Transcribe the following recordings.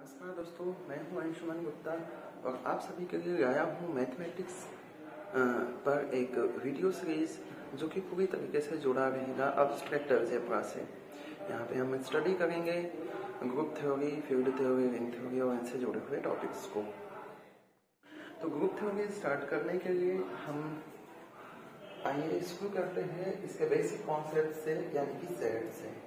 नमस्कार दोस्तों, मैं हूं अंशुमन गुप्ता और आप सभी के लिए लाया हूं मैथमेटिक्स पर एक वीडियो सीरीज जो कि पूरी तरीके से जुड़ा रहेगा अब्स्ट्रैक्ट अलजेब्रा से। यहाँ पे हम स्टडी करेंगे group theory, field theory, ring theory और इनसे जुड़े हुए टॉपिक्स को। तो ग्रुप थ्योरी स्टार्ट करने के लिए हम आइए शुरू करते हैं इसके बेसिक कॉन्सेप्ट से, यानी कि सेट से।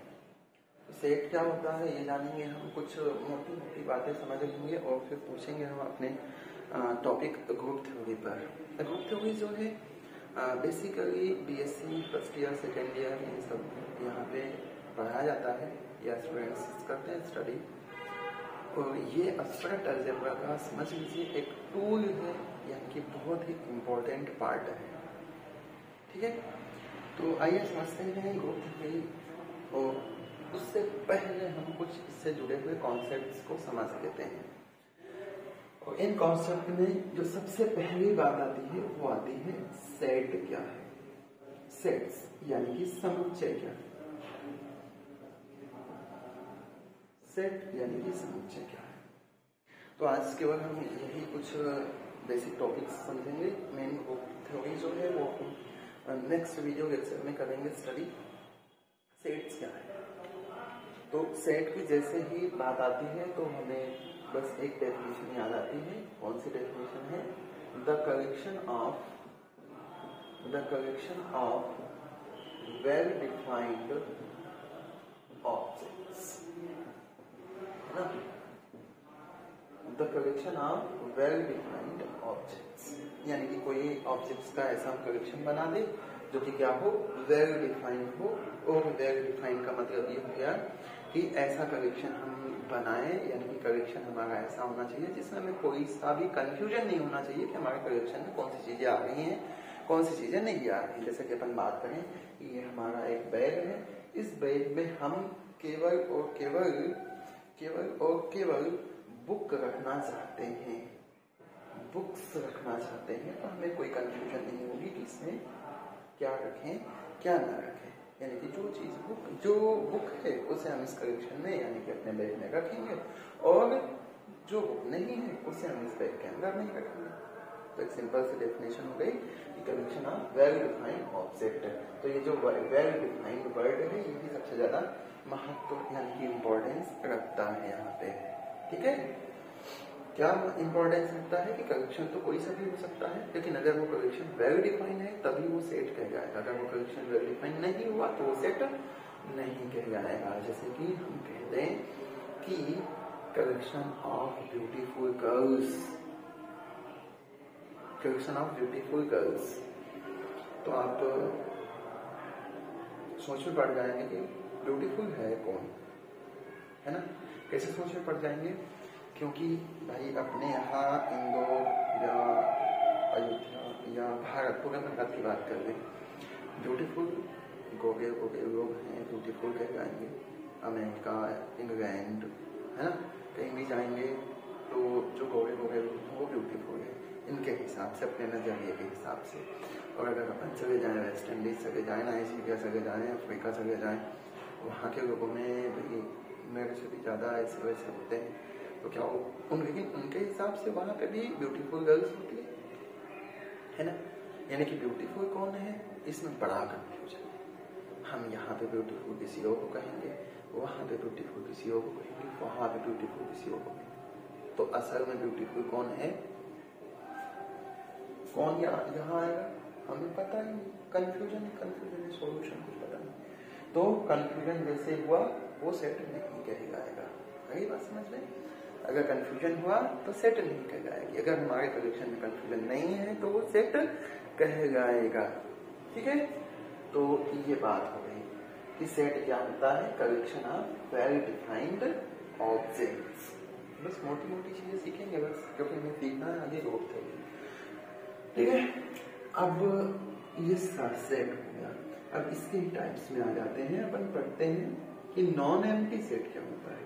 सेट क्या होता है ये जानेंगे हम, कुछ मोटी मोटी बातें समझ लेंगे और फिर पूछेंगे हम अपने टॉपिक ग्रुप थ्योरी पर। ग्रुप थ्योरी जो है basically BSc first year second year in सब यहाँ पे पढ़ाया जाता है या स्टूडेंट्स करते हैं स्टडी। और ये अब्स्ट्रैक्ट अलजेब्रा का समझ लीजिए एक टूल है, यानी कि बहुत ही इम्पोर्टेंट पार्ट है। ठीक है, तो आइए समझते हैं ग्रुप थ्योरी। और उससे पहले हम कुछ इससे जुड़े हुए कॉन्सेप्ट्स को समझ लेते हैं। और इन कॉन्सेप्ट में जो सबसे पहली बात आती है वो आती है सेट क्या है। सेट्स यानी कि समुच्चय क्या है। सेट यानी कि समुच्चय क्या है। तो आज केवल हम यही कुछ बेसिक टॉपिक्स समझेंगे। मेन ग्रुप थ्योरी जो है वो हम नेक्स्ट वीडियो लेक्चर में करेंगे स्टडी। सेट्स क्या है, तो सेट की जैसे ही बात आती है तो हमें बस एक डेफिनेशन याद आती है। कौन सी डेफिनेशन है? The collection of well defined objects, है ना। The collection of well defined objects, यानी कि कोई ऑब्जेक्ट्स का ऐसा कलेक्शन बना दे जो कि क्या हो, वेल डिफाइंड हो। और वेल डिफाइंड का मतलब ये हो गया कि ऐसा कलेक्शन हम बनाए, यानी कि कलेक्शन हमारा ऐसा होना चाहिए जिसमें हमें कोई सा भी कंफ्यूजन नहीं होना चाहिए कि हमारे कलेक्शन में कौन सी चीजें आ रही हैं, कौन सी चीजें नहीं आ रही। जैसे कि अपन बात करें कि ये हमारा एक बैग है, इस बैग में हम केवल बुक रखना चाहते हैं, बुक्स रखना चाहते हैं, तो हमें कोई कंफ्यूजन नहीं होगी कि इसमें क्या रखें क्या ना रखें। यानी कि जो बुक है उसे हम इस कलेक्शन में, यानी कि अपने बैग में रखेंगे, और जो बुक नहीं है उसे हम इस बैग के अंदर नहीं रखेंगे। तो एक सिंपल सी डेफिनेशन हो गई कि collection of well defined object है। तो ये जो वेल डिफाइंड वर्ड है ये भी सबसे ज्यादा महत्व, यानी कि इम्पोर्टेंस रखता है यहाँ पे। ठीक है, क्या इंपॉर्टेंस रखता है कि कलेक्शन तो कोई सा भी हो सकता है, लेकिन अगर वो कलेक्शन वेल डिफाइंड है तभी वो सेट कहलाएगा। अगर वो कलेक्शन वेल डिफाइंड नहीं हुआ तो वो सेट नहीं कहलाएगा। जैसे कि हम कहते हैं कि कलेक्शन ऑफ ब्यूटीफुल गर्ल्स, तो आप सोच में पड़ जाएंगे कि ब्यूटीफुल है कौन, है ना। कैसे सोच में पड़ जाएंगे? क्योंकि भाई अपने यहाँ इंदौर या अयोध्या या भारत, पूरे भारत की बात कर लें, ब्यूटीफुल गोगे लोग हैं, ब्यूटीफुल कह जाएंगे। अमेरिका, इंग्लैंड, है ना, कहीं भी जाएंगे तो जो गोगे लोग हैं वो ब्यूटीफुल है इनके हिसाब से, अपने नजरिए के हिसाब से। और अगर अपन चले जाएं वेस्ट इंडीज चले जाएं, नाइजीरिया चले जाएं, अफ्रीका चले जाएं, वहाँ के लोगों में भाई मेरे से भी ज़्यादा ऐसे वैसे होते हैं, तो क्या लेकिन उनके हिसाब से वहां पे भी ब्यूटीफुल गर्ल्स होती है ना। यानी कि ब्यूटीफुल कौन है, इसमें बड़ा कंफ्यूजन है। हम यहाँ पे ब्यूटीफुल किसी और को कहेंगे, वहां पे ब्यूटीफुल किसी और को कहेंगे, वहां पे ब्यूटीफुल किसी और को कहेंगे। तो असल में ब्यूटीफुल कौन है, कौन यहाँ आएगा हमें पता ही नहीं। कंफ्यूजन सॉल्यूशन कुछ पता नहीं। तो कंफ्यूजन जैसे हुआ वो सेट नहीं कहलाएगा। यही बात समझ में? अगर कंफ्यूजन हुआ तो सेट नहीं कहलाएगी। अगर हमारे कलेक्शन में कंफ्यूजन नहीं है तो वो सेट कहलाएगा। ठीक है, तो ये बात हो गई कि सेट क्या होता है, collection of well defined objects. बस मोटी मोटी चीजें सीखेंगे बस, क्योंकि हमें सीखना है आगे ग्रुप थ्योरी। ठीक है, अब ये सेट हो गया। अब इसके टाइप्स में आ जाते हैं। अपन पढ़ते हैं कि नॉन एम्प्टी सेट क्या होता है।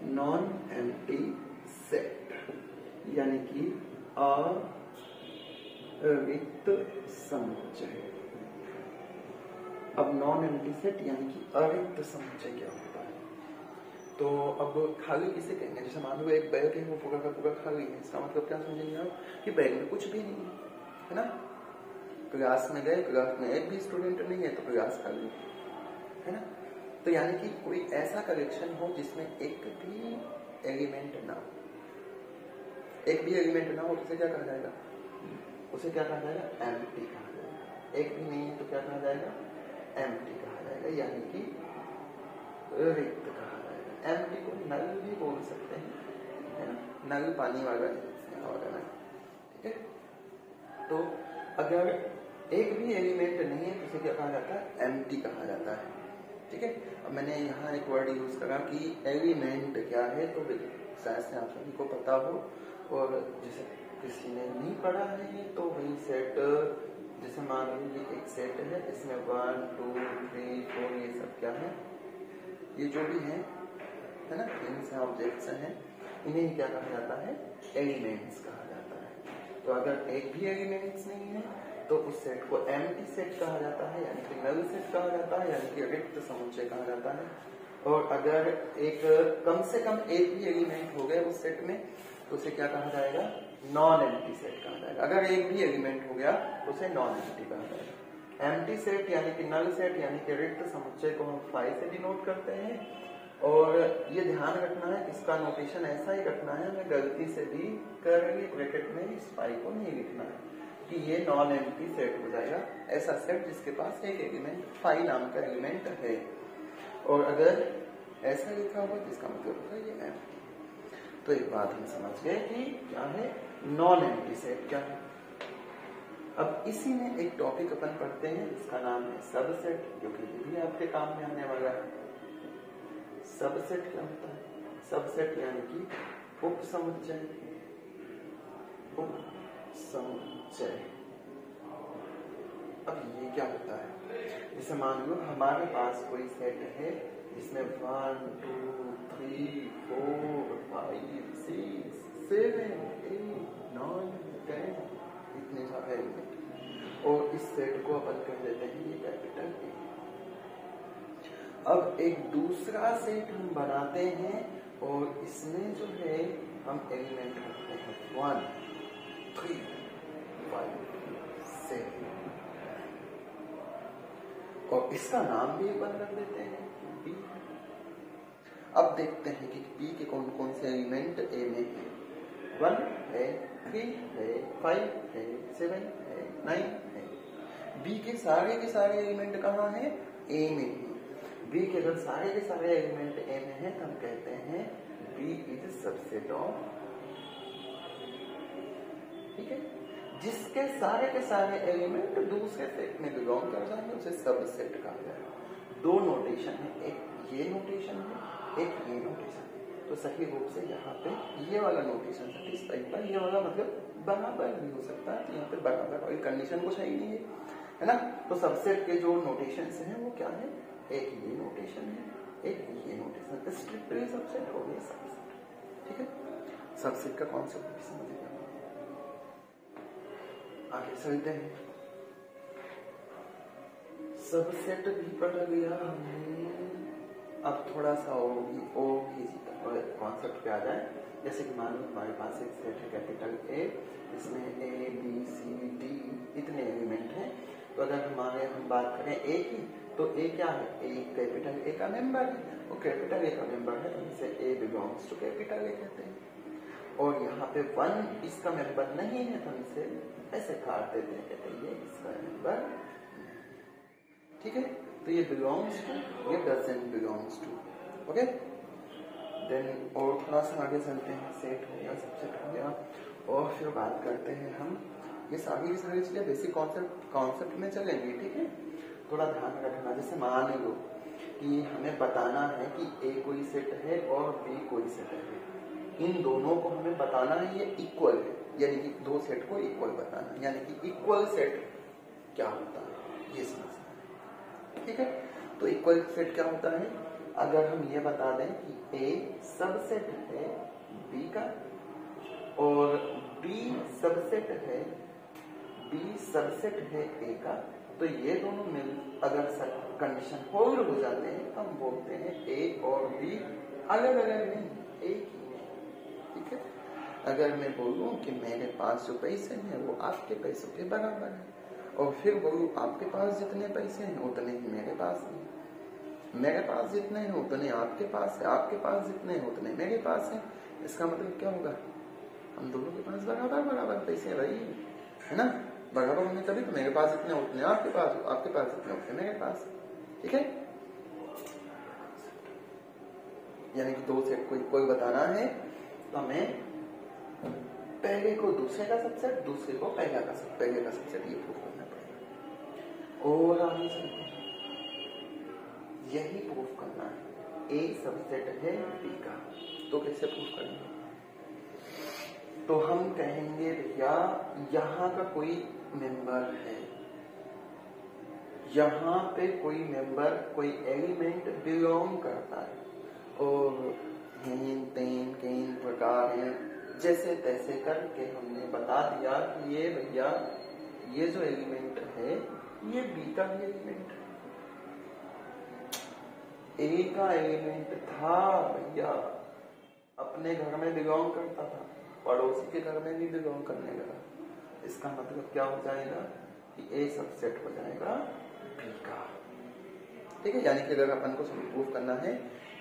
नॉन एम्प्टी सेट यानी कि अरिक्त समुच्चय। अब नॉन एम्प्टी सेट यानी कि अरिक्त समुच्चय क्या होता है? तो अब खाली किसे कहेंगे? जैसे मान लो एक बैग है, वो पूरा का पूरा खाली है, इसका मतलब क्या समझेंगे आप कि बैग में कुछ भी नहीं है ना। क्लास में गए, क्लास में एक भी स्टूडेंट नहीं है तो क्लास खाली है ना। तो यानी कि कोई ऐसा कलेक्शन हो जिसमें एक भी एलिमेंट ना हो, एक भी एलिमेंट ना हो तो उसे क्या कहा जाएगा? उसे क्या कहा जाएगा? एम्प्टी कहा जाएगा। एक भी नहीं है तो क्या कहा जाएगा? एम्प्टी कहा जाएगा, यानी कि रिक्त कहा जाएगा। एम्प्टी को नल भी बोल सकते हैं, है ना, नल पानी वाला वगैरह, ठीक है। तो अगर एक भी एलिमेंट नहीं है तो उसे क्या कहा जाता है? एम्प्टी कहा जाता है, ठीक है। अब मैंने यहाँ एक वर्ड यूज करा कि एलिमेंट क्या है, तो शायद से आप सभी को पता हो, और जैसे किसी ने नहीं पढ़ा है तो वही सेट, जैसे मान लीजिए एक सेट है, इसमें 1 2 3 4 ये सब क्या है, ये जो भी है ना, थिंग्स हैं, ऑब्जेक्ट्स हैं, इन्हें क्या कहा जाता है? एलिमेंट्स कहा जाता है। तो अगर एक भी एलिमेंट्स नहीं है तो उस सेट को एम्प्टी सेट कहा जाता है, यानी कि नल सेट कहा जाता है, यानी कि रिक्त समुच्चय कहा जाता है। और अगर एक कम से कम एक भी एलिमेंट हो गए उस सेट में तो उसे क्या कहा जाएगा? नॉन एम्प्टी सेट कहा जाएगा। अगर एक भी एलिमेंट हो गया तो उसे नॉन एम्प्टी कहा जाएगा। एम्प्टी सेट यानी कि नल सेट यानी कि रिक्त समुच्चय को हम फाई से डिनोट करते हैं। और ये ध्यान रखना है, इसका नोटेशन ऐसा ही रखना है, हमें गलती से भी करली ब्रैकेट में इस फाई को नहीं लिखना है कि ये नॉन एम्प्टी सेट हो जाएगा। ऐसा सेट जिसके पास एक एलिमेंट फाई नाम का एलिमेंट है, और अगर ऐसा लिखा हुआ तो इसका मतलब होगा ये एम्प्टी। तो एक बात हम समझ गए कि क्या है नॉन एम्प्टी सेट क्या है। अब इसी में एक टॉपिक अपन पढ़ते हैं, इसका नाम है सबसेट, जो कि ये भी आपके काम में आने वाला है। सबसेट क्या होता है? सबसेट यानी कि उप समुच्चय। उप समुच्चय, अब ये क्या होता है? जैसे मान लो हमारे पास कोई सेट है जिसमें 1 2 3 4 5 6 7 8 9 10 इतने सारे एलिमेंट, और इस सेट को अपन कह देते हैं ये कैपिटल ए। अब एक दूसरा सेट हम बनाते हैं और इसमें जो है हम एलिमेंट रखते हैं 1 3 5 7, और इसका नाम भी अपन रख देते हैं बी। अब देखते हैं कि बी के कौन कौन से एलिमेंट ए में है। 1 है, 3 है, 5 है, 7 है, 9 है। बी के सारे एलिमेंट कहाँ है? ए में है। बी के अगर सारे के सारे एलिमेंट ए में है तो हम कहते हैं बी इज सबसेट ऑफ, ठीक है। जिसके सारे के सारे एलिमेंट दूसरे सेट में बिलोंग कर जाएंगे उसे सबसेट कहा जाएगा। दो नोटेशन है, एक ये नोटेशन है, एक ये नोटेशन है। तो सही रूप से यहाँ पे ये वाला नोटेशन है इस टाइप का, ये वाला मतलब बराबर भी हो सकता है, यहाँ पे बराबर वाली कंडीशन कुछ है ही नहीं है ना। तो सबसेट के जो नोटेशन हैं वो क्या है? एक ये नोटेशन है, एक ये नोटेशन। स्ट्रिक्टली सबसेट हो गया सबसेट, ठीक है। सबसेट का कॉन्सेप्ट भी समझ गया। आगे चलते हैं, सबसेट भी पढ़ लिया हमने। अब थोड़ा सा कॉन्सेप्ट पे आ जाए। जैसे कि मान लो हमारे पास एक सेट है कैपिटल ए, इसमें ए बी सी डी इतने एलिमेंट हैं। तो अगर हम बात करें ए की, तो ए क्या है? ए कैपिटल ए का मेंबर है, और कैपिटल ए का मेंबर है तो इसे ए बिलोंग्स टू कैपिटल ए कहते हैं। और यहाँ पे 1 इसका मेंबर नहीं है तो इसे ऐसे काट देते हैं, कहते हैं ये इसका मेंबर, ठीक है। तो ये बिलोंग्स टू, ये doesn't belongs to, okay. Then और थोड़ा सा आगे चलते हैं, सेट हो गया, सबसेट हो गया, और फिर बात करते हैं हम ये सारी चीजें बेसिक कॉन्सेप्ट में चलेंगे, ठीक है। थोड़ा ध्यान रखना, जैसे मान लो कि हमें बताना है कि ए कोई सेट है और बी कोई सेट है, इन दोनों को हमें बताना है ये इक्वल है, यानी कि दो सेट को इक्वल बताना है, यानी कि इक्वल सेट क्या होता है ये समझना है, ठीक है। तो इक्वल सेट क्या होता है? अगर हम ये बता दें कि ए सबसेट है बी का और बी सबसेट है, बी सबसेट है ए का, तो ये दोनों मिल अगर कंडीशन होल्ड हो जाते हैं तो हम बोलते हैं ए और बी अलग अलग नहीं, एक ही है। ठीक है, अगर मैं बोलूं कि मेरे पास जो पैसे हैं वो आपके पैसों के बराबर है, और फिर बोलूं आपके पास जितने पैसे हैं उतने ही मेरे पास हैं, मेरे पास जितने हैं उतने आपके पास है, आपके पास जितने हैं उतने मेरे पास है, इसका मतलब क्या होगा? हम दोनों के पास बराबर बराबर पैसे भाई, है ना? बराबर होने तभी तो मेरे पास जितने उतने आपके पास, आपके पास जितने उतने मेरे पास। ठीक है, यानी कि दो सेट कोई बताना है तो हमें पहले को दूसरे का सबसेट, दूसरे को पहले का सबसेट, ये प्रूफ करना पड़ेगा। और आगे चलते हैं, यही प्रूफ करना है, ए सबसेट है बी का। तो कैसे प्रूफ करेंगे? तो हम कहेंगे भैया यहाँ का कोई मेंबर है, यहाँ पे कोई मेंबर, कोई एलिमेंट बिलोंग करता है, और हेन तेन केन प्रकार है, जैसे तैसे करके हमने बता दिया कि ये भैया ये जो एलिमेंट है ये बी का भी एलिमेंट है। ए का एलिमेंट था भैया, अपने घर में बिलोंग करता था, पड़ोसी के घर में भी बिलोंग करने लगा, इसका मतलब क्या हो जाएगा कि ए सबसेट हो जाएगा बी का। ठीक है, यानी कि अगर अपन को प्रूफ करना है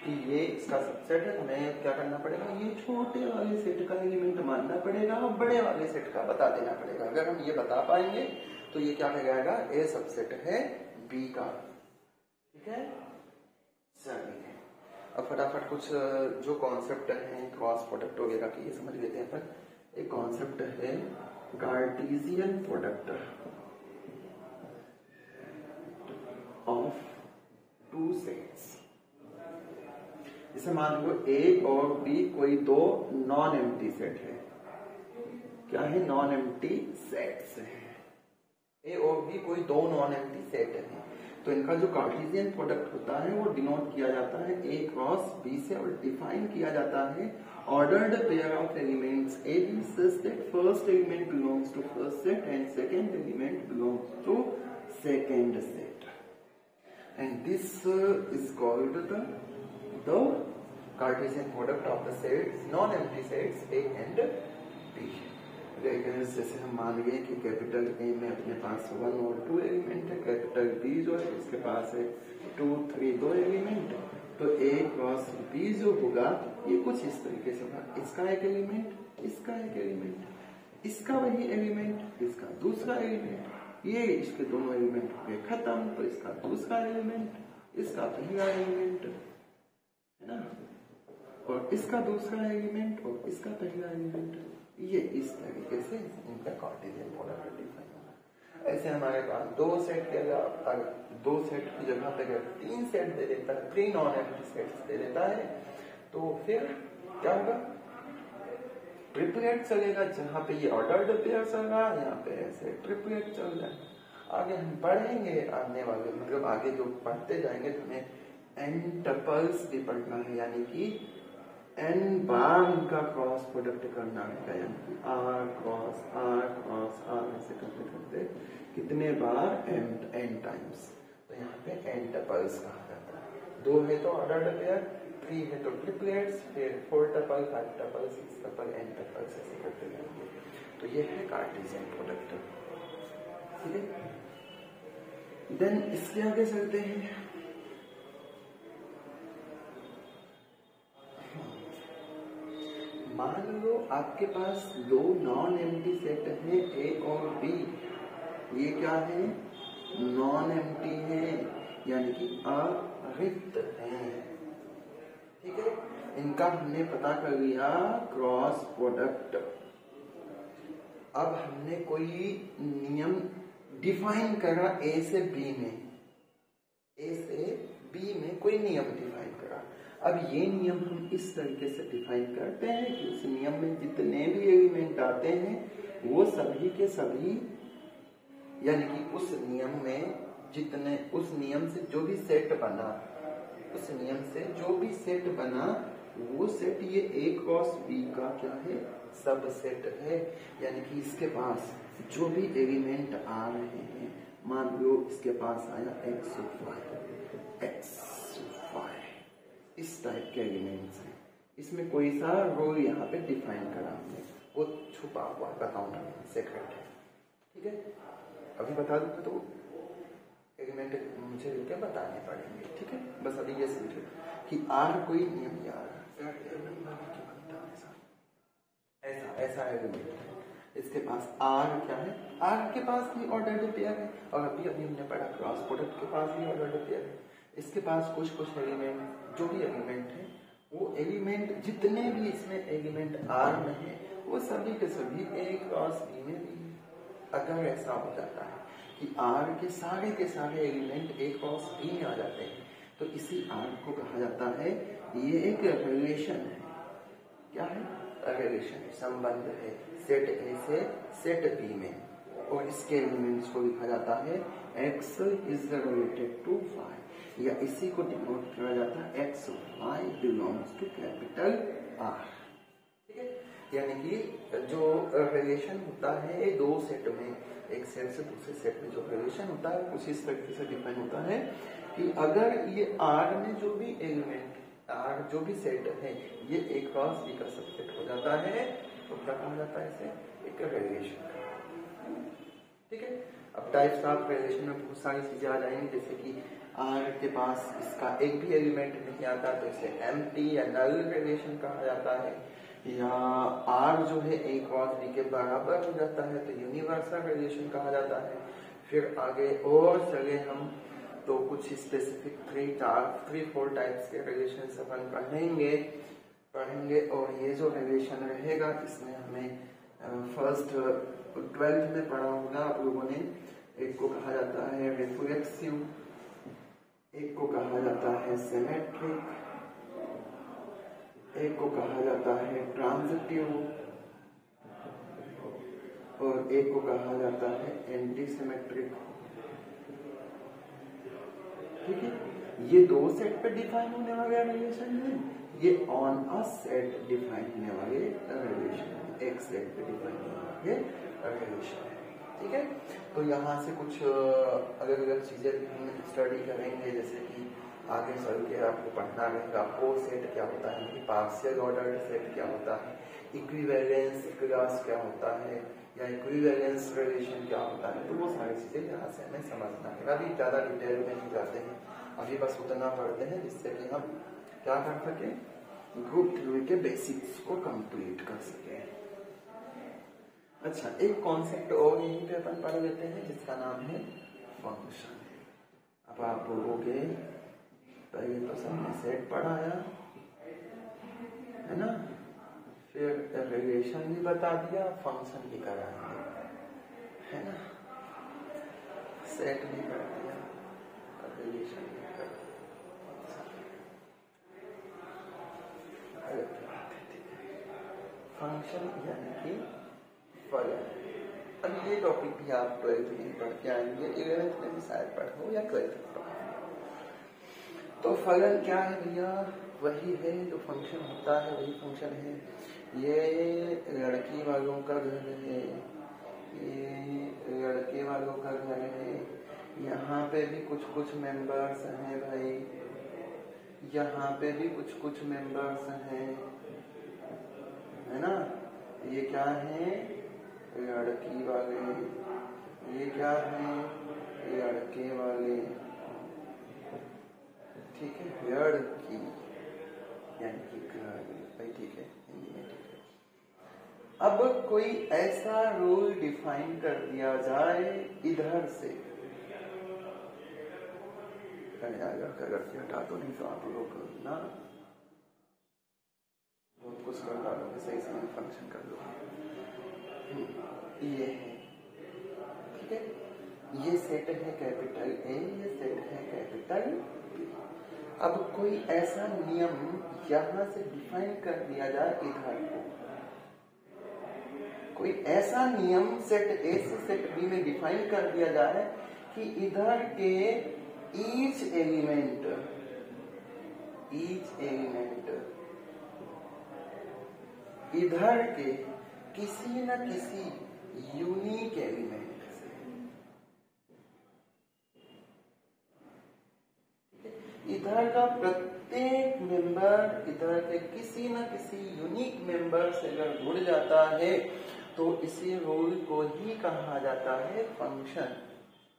कि ये इसका सबसेट है, हमें क्या करना पड़ेगा? ये छोटे वाले सेट का एलिमेंट मानना पड़ेगा और बड़े वाले सेट का बता देना पड़ेगा। अगर हम ये बता पाएंगे तो ये क्या कहलाएगा? ए सबसेट है बी का। ठीक है, चलिए अब फटाफट कुछ जो कॉन्सेप्ट है क्रॉस प्रोडक्ट वगैरह की ये समझ लेते हैं अपन। एक कॉन्सेप्ट है Cartesian product of two sets. जैसे मान लो ए और बी कोई दो नॉन एम्प्टी सेट है। क्या है? नॉन एम्प्टी सेट्स है। ए और बी कोई दो नॉन एम्प्टी सेट है, तो इनका जो कार्टेशियन प्रोडक्ट होता है वो डिनोट किया जाता है ए क्रॉस बी से, और डिफाइन किया जाता है ordered pair of elements A B such that first element belongs to first set and second element belongs to second set, and this is called the Cartesian product of the sets, non empty sets A and B. जैसे हम मान लिए कि capital A में अपने पास 1 और 2 element है, capital B जो है उसके पास है 2, 3 दो एलिमेंट, तो ए क्रॉस बी जो होगा ये कुछ इस तरीके से होगा, इसका एक एलिमेंट, इसका एक एलिमेंट, इसका वही एलिमेंट, इसका दूसरा एलिमेंट, ये इसके दोनों एलिमेंट हो गए खत्म, तो इसका दूसरा एलिमेंट, इसका पहला एलिमेंट, है ना, और इसका दूसरा एलिमेंट और इसका पहला एलिमेंट, ये इस तरीके से इनका कार्टेशियन प्रोडक्ट डिफाइन होगा। ऐसे हमारे पास दो सेट के अगर दो सेट की जगह पे अगर 3 सेट दे देता है, 3 नॉन एम्प्टी सेट्स दे देता है, तो फिर क्या होगा? ट्रिपलेट चलेगा, जहां पे ये ऑर्डर्ड पेयर चल रहा है यहाँ पे ऐसे ट्रिपलेट चल रहा है। आगे हम पढ़ेंगे, आने वाले मतलब आगे जो पढ़ते जाएंगे तो हमें एन टपल्स भी पढ़ना है, यानी कि एन बार इनका क्रॉस प्रोडक्ट करना है, यानी कि आर क्रॉस आर ऐसे करते करते कितने बार एन टाइम्स, तो यहाँ पे एन टपल्स कहा जाता है। 2 है तो ऑर्डर्ड पेयर, 3 है तो ट्रिपलेट्स, फिर 4 tuple, 5 tuple, 6 tuple, n tuples ऐसे करते जाएंगे। तो ये है कार्टेशियन प्रोडक्ट। ठीक है, देन इसके आगे चलते हैं। मान लो आपके पास 2 नॉन एम्प्टी सेट है ए और बी, ये क्या है? नॉन एम्प्टी है, यानी कि अरिक्त है। ठीक है, इनका हमने पता कर लिया क्रॉस प्रोडक्ट। अब हमने कोई नियम डिफाइन करा ए से बी में, ए से बी में कोई नियम डिफाइन करा। अब ये नियम हम इस तरीके से डिफाइन करते हैं कि उस नियम में जितने भी एलिमेंट आते हैं वो सभी के सभी, यानी कि उस नियम में जितने, उस नियम से जो भी सेट बना, उस नियम से जो भी सेट बना वो सेट ये ए क्रॉस बी का क्या है? सब सेट है। यानी कि इसके पास जो भी एलिमेंट आ रहे हैं, मान लो इसके पास आया x, y, इस टाइप के एलिमेंट्स हैं, इसमें कोई सा रोल यहाँ पे डिफाइन करा हमने, वो छुपा हुआ बताऊंगा सेक्रेट है, ठीक है। अभी बता दूंगा तो एलिमेंट मुझे लेके बताने पड़ेंगे, ठीक है। बस अभी ये समझो कि आर कोई नियम यार ऐसा ऐसा एलिमेंट है, इसके पास आर क्या है, आर के पास भी ऑर्डर्ड पेयर है, और अभी हमने पढ़ा क्रॉस प्रोडक्ट के पास भी ऑर्डर्ड पेयर है। इसके पास कुछ कुछ एलिमेंट, जो भी एलिमेंट है वो एलिमेंट, जितने भी इसमें एलिमेंट आर में है वो सभी के सभी ए क्रॉस बी में भी है। अगर ऐसा हो जाता है कि आर के सारे एलिमेंट ए क्रॉस बी में आ जाते हैं तो इसी आर को कहा जाता है, ये एक रिलेशन है। क्या है? रिलेशन है, संबंध है सेट ए से सेट बी में, और इसके एलिमेंट्स को लिखा जाता है x is related to y, या इसी को डिनोट किया जाता है x y belongs to capital R, ठीक है। यानी कि जो रिलेशन होता है दो सेट में, एक सेट से दूसरे सेट में जो रिलेशन होता है उसी तरीके से डिफाइन होता है कि अगर ये R में जो भी एलिमेंट, R जो भी सेट है ये A क्रॉस B का सबसेट हो जाता है तो क्या कहा जाता है इसे, एक रिलेशन, ठीक है। अब टाइप्स ऑफ रिलेशन में बहुत सारी चीजें आ जाएंगी, जैसे कि R के पास इसका एक भी एलिमेंट नहीं आता तो इसे एम्प्टी या नल रिलेशन कहा जाता है, या R जो है A क्रॉस B के बराबर हो जाता है तो यूनिवर्सल रिलेशन कहा जाता है। फिर आगे और चले हम तो कुछ स्पेसिफिक 3-4 टाइप्स के रिलेशन अपन पढ़ेंगे, और ये जो रिलेशन रहेगा इसमें हमें फर्स्ट 12th में पढ़ा होगा आप लोगों ने। एक को कहा जाता है रिफ्लेक्सिव, एक को कहा जाता है सिमेट्रिक, एक को कहा जाता है ट्रांजिटिव, और एक को कहा जाता है एंटी सिमेट्रिक, ठीक है। ये दो सेट पे डिफाइन होने वाले रिलेशन है, ये ऑन अ सेट डिफाइन होने वाले रिलेशन है, एक सेट पे डिफाइन होने वाले रिलेशन है, ठीक है। तो यहाँ से कुछ अलग अलग चीजें हम स्टडी करेंगे, जैसे कि आगे चल के आपको पढ़ना रहेगा को सेट क्या होता है, पार्शियल ऑर्डर सेट क्या होता है, इक्विवेलेंस क्लास क्या होता है, या इक्विवेलेंस रिलेशन क्या होता है। तो वो सारी चीजें यहाँ से हमें समझना है। अभी ज्यादा डिटेल में नहीं जाते हैं, अभी बस उतना पढ़ते हैं जिससे कि हम क्या कर सके, ग्रुप थ्योरी के बेसिक्स को कंप्लीट कर सके। अच्छा, एक कॉन्सेप्ट और यहीं पे अपन पढ़ लेते हैं जिसका नाम है फंक्शन। अब आप बोलोगे पहले तो सबने सेट पढ़ाया है ना, फिर रिलेशन भी बता दिया, फंक्शन भी कराएंगे है ना, सेट भी कर दिया, रिलेशन भी कर दिया, फंक्शन यानी कि फलन। अब ये टॉपिक भी आप 12th में पढ़ के आएंगे, 11th में भी शायद पढ़ो या 12th में पढ़ो। तो फलन क्या है भैया, वही है जो फंक्शन होता है, वही फंक्शन है। ये लड़की वालों का घर है, ये लड़के वालों का घर है, यहाँ पे भी कुछ कुछ मेंबर्स हैं भाई, यहाँ पे भी कुछ कुछ मेंबर्स हैं, है ना। ये क्या है, लड़की वाले, ये क्या है, लड़के वाले, ठीक है, लड़की यानी कि भाई, ठीक है, हिंदी में ठीक है। अब कोई ऐसा रूल डिफाइन कर दिया जाए इधर से, लड़की हटा तो नहीं तो आप लोग ना बहुत कुछ कर डालोगे, सही समय फंक्शन कर लो। ये है, ठीक है, ये सेट है कैपिटल ए, ये सेट है कैपिटल बी। अब कोई ऐसा नियम यहां से डिफाइन कर दिया जाए इधर को, कोई ऐसा नियम सेट ए से सेट बी में डिफाइन कर दिया जाए कि इधर के ईच एलिमेंट इधर के किसी न किसी यूनिक एलिमेंट से, इधर का प्रत्येक मेंबर इधर के किसी न किसी यूनिक मेंबर से अगर जुड़ जाता है तो इसी रूल को ही कहा जाता है फंक्शन।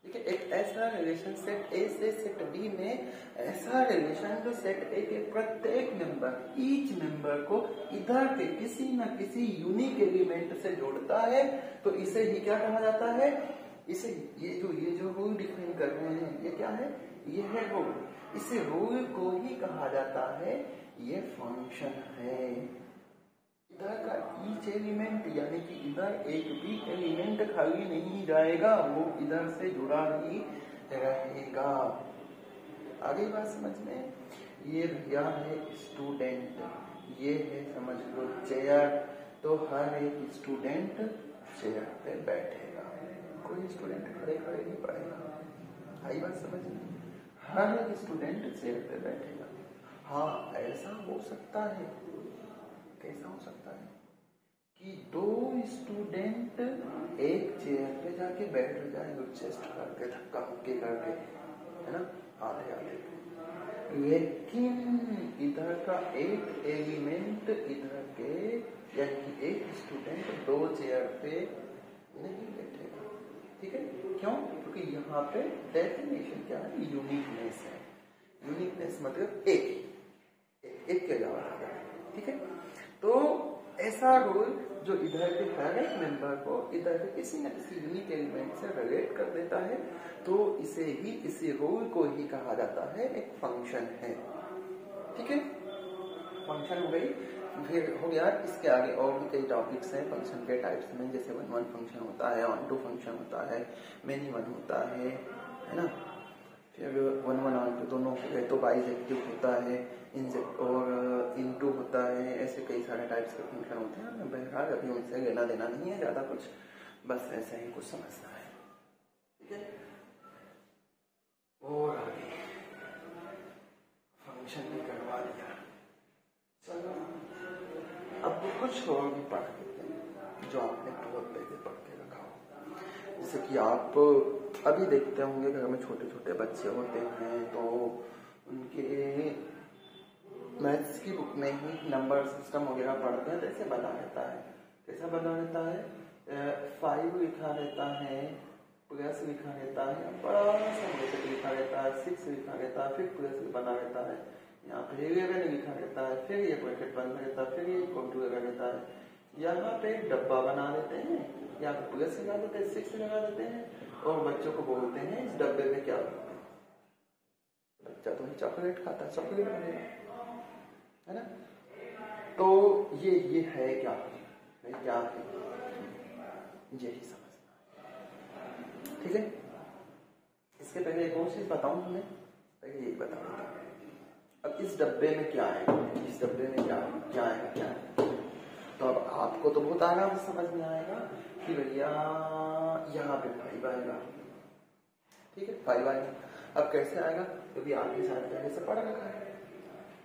ठीक है, एक ऐसा रिलेशन सेट ए से सेट बी में ऐसा रिलेशन जो सेट ए के प्रत्येक मेंबर ईच मेंबर को इधर के किसी न किसी यूनिक एलिमेंट से जोड़ता है, तो इसे ही क्या कहा जाता है? इसे ये जो रूल डिफाइन कर रहे हैं ये क्या है? ये है रूल। इसे रूल को ही कहा जाता है ये फंक्शन है। इधर का ईच एलिमेंट यानी कि इधर एक भी एलिमेंट खाली नहीं जाएगा, वो इधर से जुड़ा ही रहेगा। आगे बात समझ में? ये भैया है स्टूडेंट, ये है समझ लो चेयर, तो हर एक स्टूडेंट चेयर पे बैठेगा, कोई स्टूडेंट खड़े खड़े नहीं पड़ेगा। आई बात समझ में? हर एक स्टूडेंट चेयर पे बैठेगा। हाँ, ऐसा हो सकता है, कैसा हो सकता है कि दो स्टूडेंट एक चेयर पे जाके बैठ जाए, चेस्ट करके धक्का मुक्की करके, है ना, आधे आधे, लेकिन इधर का एक एलिमेंट इधर के यानी कि एक स्टूडेंट दो चेयर पे नहीं बैठेगा। ठीक है, क्यों? क्योंकि यहाँ पे डेफिनेशन क्या है? यूनिकनेस है। यूनिकनेस मतलब एक के अलावा। ठीक है, तो ऐसा रूल जो इधर के हर एक मेंबर को इधर के किसी न किसी यूनिक एलिमेंट से रिलेट कर देता है, तो इसी रूल को ही कहा जाता है एक फंक्शन है। ठीक है, फंक्शन हो गई। फिर हो गया इसके आगे और भी कई टॉपिक्स हैं फंक्शन के टाइप्स में, जैसे वन फंक्शन होता है, ऑन टू फंक्शन होता है, मेनी वन होता है ना, फिर वन ऑन टू दोनों हो गए, तो बाइजेक्टिव होता है, इंजेक्ट और इनटू होता है, ऐसे कई सारे टाइप्स के फंक्शन होते हैं। बहरहाल अभी उनसे लेना देना नहीं है ज्यादा कुछ, बस ऐसा ही कुछ समझना है। ठीक है, और आगे फंक्शन भी करवा दिया। चलो अब कुछ और भी पढ़ लेते हैं जो आपने बहुत पहले पढ़ के रखा हो। जैसे कि आप अभी देखते होंगे घर में छोटे छोटे बच्चे होते हैं, तो उनके मैथ्स की बुक में ही नंबर सिस्टम वगैरह पढ़ते हैं, जैसे बना रहता है। कैसा बना रहता है? 5 लिखा रहता है, प्लस लिखा रहता है, बड़ा सा ब्रैकेट लिखा रहता है, 6 लिखा रहता है, फिर प्लस बना रहता है, यहाँ पे 11 लिखा रहता है, फिर ये ब्रैकेट बंद रहता है, फिर ये इक्वल टू लगा रहता है। यहाँ पे डब्बा बना देते हैं, यहाँ पे प्लस लगा देते हैं, 6 लगा देते हैं, और बच्चों को बोलते हैं इस डब्बे में क्या होता है। बच्चा तो चॉकलेट खाता है, चॉकलेट बनेगा, है ना। तो ये है क्या है, क्या है, यही समझना है। ठीक है, इसके पहले एक और चीज बताऊं तुम्हें, पहले एक बता देता हूं। अब इस डब्बे में क्या है, इस डब्बे में क्या है, तो अब आपको तो बहुत आराम से समझ में आएगा कि भैया यहाँ पे 5 आएगा। ठीक है, 5 आएगा। अब कैसे आएगा? क्योंकि आपके साथ पहले से पढ़ रखा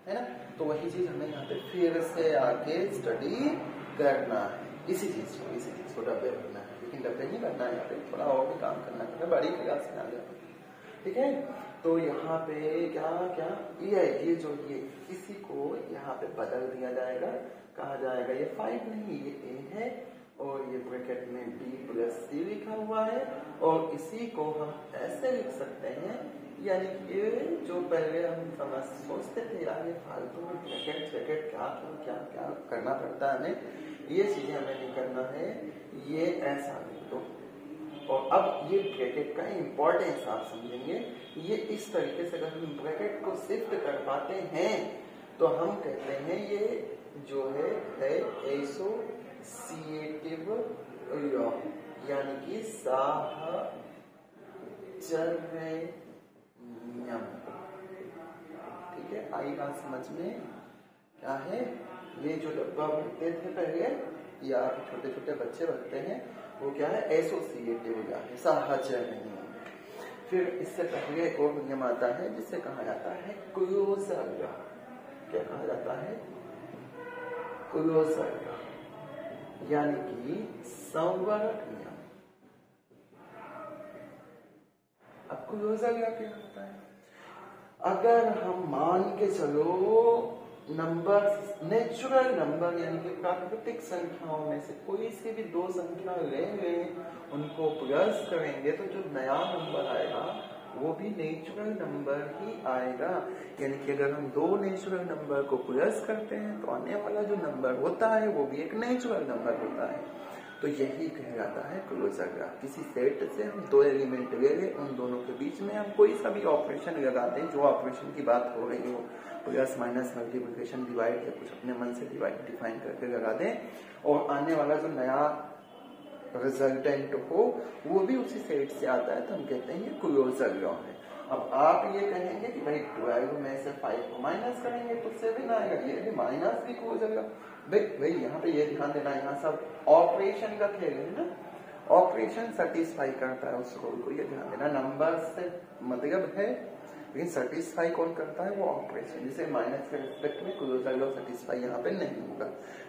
है ना, तो वही चीज हमें यहाँ पे फिर से आके स्टडी करना है। इसी चीज को डब्बे भरना है, लेकिन डब्बे नहीं भरना है, यहाँ पे थोड़ा और भी काम करना है, बड़ी क्लास में आ गया। ठीक है, तो यहाँ पे क्या ये इसी को यहाँ पे बदल दिया जाएगा, कहा जाएगा ये 5 नहीं, ये A है, और ये ब्रैकेट में B + C लिखा हुआ है, और इसी को हम ऐसे लिख सकते हैं, यानी कि जो पहले हम सोचते थे यार ये फालतू में ब्रैकेट क्या करना पड़ता है हमें, ये चीजें हमें नहीं करना है, ये ऐसा लिख दो। और अब ये ब्रैकेट का इंपॉर्टेंस आप समझेंगे। ये इस तरीके से अगर हम ब्रैकेट को शिफ्ट कर पाते हैं तो हम कहते हैं ये जो है एसोसिएटिव लॉ, यानी कि साहचर्य नियम। ठीक है, आई बात समझ में? क्या है? ये जो डब्बा भरते थे पहले या छोटे छोटे बच्चे भरते हैं, वो क्या है? एसोसिएटिव लॉ है, साहचर्य नियम। फिर इससे पहले एक और नियम आता है जिसे कहा जाता है क्लोजर लॉ। क्या कहा जाता है? क्लोजर लॉ, यानी कि संवरक नियम। अब क्लोजर लॉ क्या होता है? अगर हम मान के चलो नंबर नेचुरल नंबर यानी कि प्राकृतिक संख्याओं में से कोई से भी दो संख्या लेंगे, उनको प्लस करेंगे तो जो नया नंबर आएगा वो भी नेचुरल नंबर ही आएगा। यानी कि अगर हम दो नेचुरल नंबर को प्लस करते हैं तो आने वाला जो नंबर होता है वो भी एक नेचुरल नंबर होता है। तो यही कहलाता है क्लोजर ग्राफ। किसी सेट से हम दो एलिमेंट ले लें, उन दोनों के बीच में हम कोई सा भी ऑपरेशन लगा दें, जो ऑपरेशन की बात हो रही हो, प्लस माइनस मल्टीप्लिकेशन डिवाइड या कुछ अपने मन से डिफाइन करके लगा दें, और आने वाला जो नया रिजल्टेंट हो वो भी उसी सेट से आता है, तो हम कहते हैं ये क्लोजर ग्राफ है। अब आप ये कहेंगे कि भाई 12 में से 5 को माइनस करेंगे तो 7 आएगा, ये भी माइनस भी क्लोजर ग्राफ। भाई यहाँ पे ये ध्यान देना, यहाँ सब ऑपरेशन का खेल है ना, ऑपरेशन सेटिस्फाई करता है उस रूल को, ये ध्यान देना। नंबर से मतलब है, लेकिन सेटिस्फाई कौन करता है, वो ऑपरेशन। जैसे माइनस के रिस्पेक्ट में क्लोजर लॉ सेटिस्फाई यहाँ पे नहीं होगा।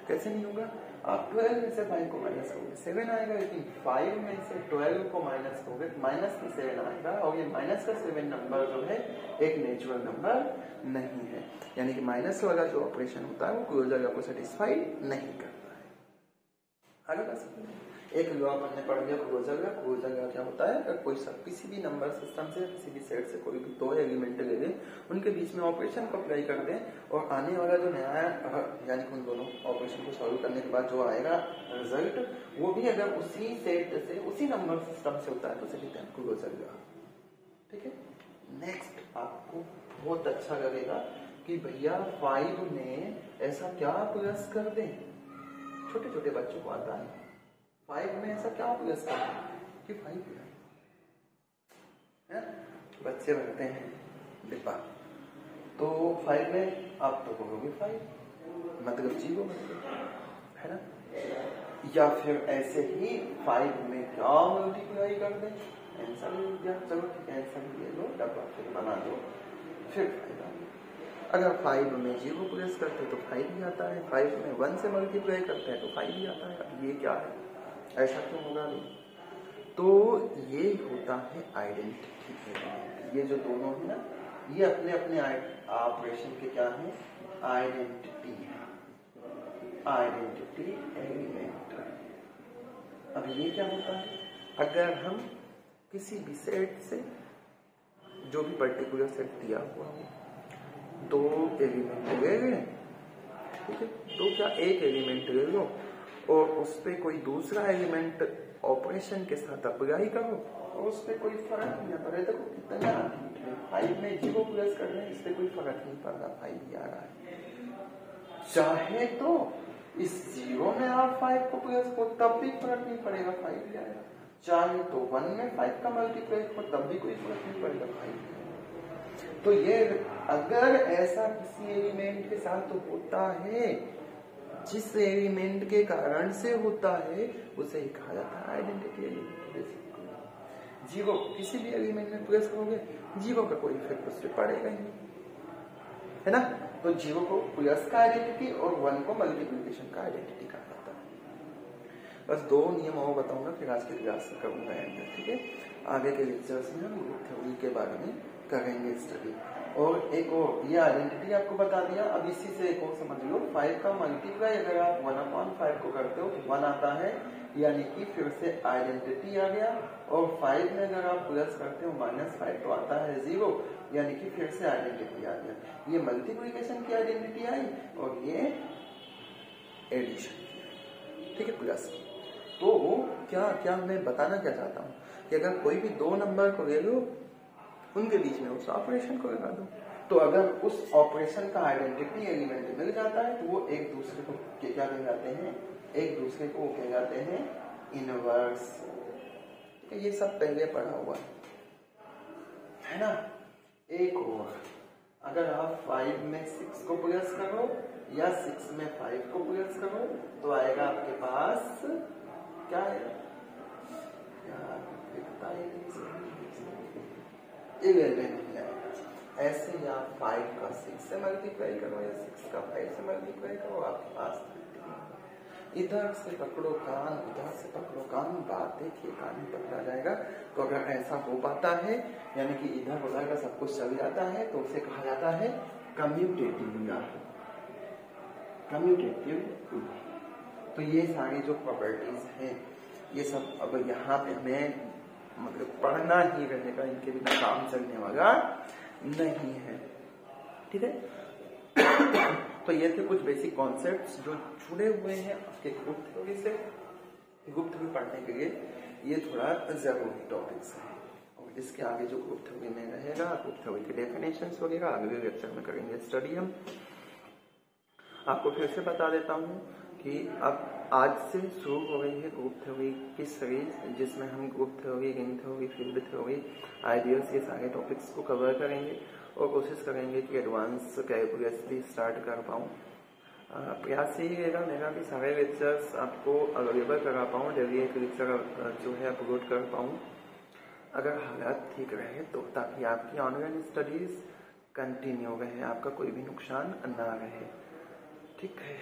कैसे नहीं होगा, आप 12 में से 5 को माइनस करोगे 7 आएगा, लेकिन 5 में से 12 को माइनस करोगे माइनस का 7 आएगा, और ये माइनस का 7 नंबर जो है एक नेचुरल नंबर नहीं है। यानी कि माइनस वाला जो ऑपरेशन होता है वो क्लोजर लॉ को सेटिस्फाई नहीं करता है। आगे का एक लॉ हमने पढ़ लिया क्लोजर लॉ। क्लोजर लॉ क्या होता है, अगर कोई किसी भी नंबर सिस्टम से किसी भी सेट से कोई भी दो एलिमेंट ले लें, उनके बीच में ऑपरेशन को अप्लाई कर दें, और आने वाला जो नया यानी कि उन दोनों ऑपरेशन को सॉल्व करने के बाद जो आएगा रिजल्ट, वो भी अगर उसी सेट से उसी नंबर सिस्टम से होता है तो उसे कहते हैं क्लोजर लॉ। ठीक है। नेक्स्ट आपको बहुत अच्छा लगेगा कि भैया 5 में ऐसा क्या प्लस कर दें, छोटे छोटे बच्चों को आता है 5 में ऐसा क्या प्लस कर कि 5 है, बच्चे बनते हैं डिब्बा, तो 5 में आप तो बोलोगे 5 मतलब 0 है ना, या फिर ऐसे ही 5 में क्या मल्टीप्लाई कर दें, आंसर ले लिया, चलो ठीक है आंसर ले लो, डब्बा फिर बना दो, फिर फायदा। अगर 5 में 0 प्लस करते तो 5 ही आता है, 5 में 1 से मल्टीप्लाई करते हैं तो 5 ही आता है। अब ये क्या है, ऐसा क्यों होगा? तो ये होता है आइडेंटिटी। ये जो दोनों है ना, ये अपने अपने ऑपरेशन के क्या है, आइडेंटिटी है, आइडेंटिटी एलिमेंट। अब ये क्या होता है, अगर हम किसी भी सेट से जो भी पर्टिकुलर सेट दिया हुआ हो, दो एलिमेंट ले गए, ठीक है, तो क्या एक एलिमेंट ले लो और उस पर कोई दूसरा एलिमेंट ऑपरेशन के साथ अप्लाई करो और उस पर कोई फर्क नहीं पड़े। देखो कितना 5 में 0 प्लस कर रहे हैं, इस पर कोई फर्क नहीं पड़ रहा, 5 ही आ रहा है। चाहे तो इस 0 में आप 5 को प्लस को तब भी फर्क नहीं पड़ेगा, 5 ही आएगा। चाहे तो 1 में 5 का मल्टीप्लाई हो तब भी कोई फर्क नहीं पड़ेगा, 5 ही आएगा। तो ये अगर ऐसा किसी एलिमेंट के साथ तो होता है, जिस एलिमेंट के कारण से होता है उसे ही कहा जाता है आइडेंटिटी एलिमेंट। 0 किसी भी एलिमेंट में प्लस करोगे 0 का कोई इफेक्ट उस पर पड़ेगा ही, है ना। तो 0 को प्लस का आइडेंटिटी और 1 को मल्टीप्लिकेशन का आइडेंटिटी कहा जाता है। बस 2 नियम और बताऊंगा, फिर आज के क्लास में करूंगा एंड, ठीक है। आगे के लेक्चर्स में हम थ्योरी के बारे में करेंगे स्टडी। और एक और ये आइडेंटिटी आपको बता दिया। अब इसी से एक और समझ लो, 5 का मल्टीप्लाई अगर आप 1/5 को करते हो तो 1 आता है, यानी कि फिर से आइडेंटिटी आ गया। और 5 में अगर आप प्लस करते हो -5 तो आता है 0, यानी कि फिर से आइडेंटिटी आ गया। ये मल्टीप्लिकेशन की आइडेंटिटी आई और ये एडिशन की, ठीक है, प्लस। तो क्या मैं बताना क्या चाहता हूँ कि अगर कोई भी दो नंबर को ले लो, उनके बीच में उस ऑपरेशन को लगा दो, तो अगर उस ऑपरेशन का आइडेंटिटी एलिमेंट मिल जाता है तो वो एक दूसरे को क्या कहलाते हैं, एक दूसरे को कहलाते हैं इनवर्स। ये सब पहले पढ़ा हुआ है ना। एक और, अगर आप 5 में 6 को प्लस करो या 6 में 5 को प्लस करो तो आएगा आपके पास क्या है, 11 ही आएगा। ऐसे ही आप 5 का 6 से मल्टीप्लाई करो या 6 का 5 से मल्टीप्लाई करो, आपके पास इधर से पकड़ो कान, उधर से पकड़ो कान, बात देखिए कान में पकड़ा जाएगा। तो अगर ऐसा हो पाता है, यानी कि इधर उधर का सब कुछ चल जाता है, तो उसे कहा जाता है कम्यूटेटिव या कम्यूटेटिव। तो ये सारी जो प्रॉपर्टीज हैं, ये सब अब यहाँ पे हमें मतलब पढ़ना ही रहेगा, इनके बिना काम चलने वाला नहीं है, ठीक है। तो ये थे कुछ बेसिक कॉन्सेप्ट्स जो जुड़े हुए हैं आपके ग्रुप थ्योरी से। ग्रुप थ्योरी पढ़ने के लिए ये थोड़ा जरूरी टॉपिक्स है, और इसके आगे जो ग्रुप थ्योरी में रहेगा, ग्रुप थ्योरी के डेफिनेशंस वगैरह अगले लेक्चर में करेंगे स्टडी हम। आपको फिर से बता देता हूँ कि अब आज से शुरू हो गई है ग्रुप थ्योरी की सीरीज, जिसमें हम group theory, ring theory, field theory, ideals, ये सारे टॉपिक्स को कवर करेंगे और कोशिश करेंगे कि एडवांस कैलकुलस भी स्टार्ट कर पाऊँ। प्रयास यही रहेगा मेरा कि सारे लेक्चर्स आपको अवेलेबल करा पाऊँ, डेली एक लेक्चर जो है अपलोड कर पाऊँ, अगर हालात ठीक रहे तो, ताकि आपकी ऑनलाइन स्टडीज कंटिन्यू रहे, आपका कोई भी नुकसान ना रहे, ठीक है।